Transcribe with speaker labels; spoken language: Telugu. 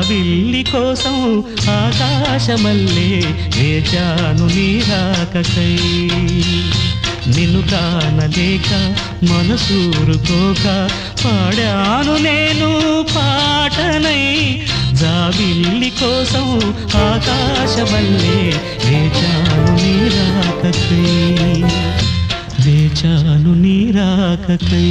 Speaker 1: జాబిల్లి కోసం ఆకాశమల్లే వేచాను నీ రాకకై నిన్ను కానలేక మనసూరుకోక పాడాను నేను పాటనై జాబిల్లి కోసం ఆకాశమల్లే వేచాను నీ రాకకై వేచాను నీ రాకకై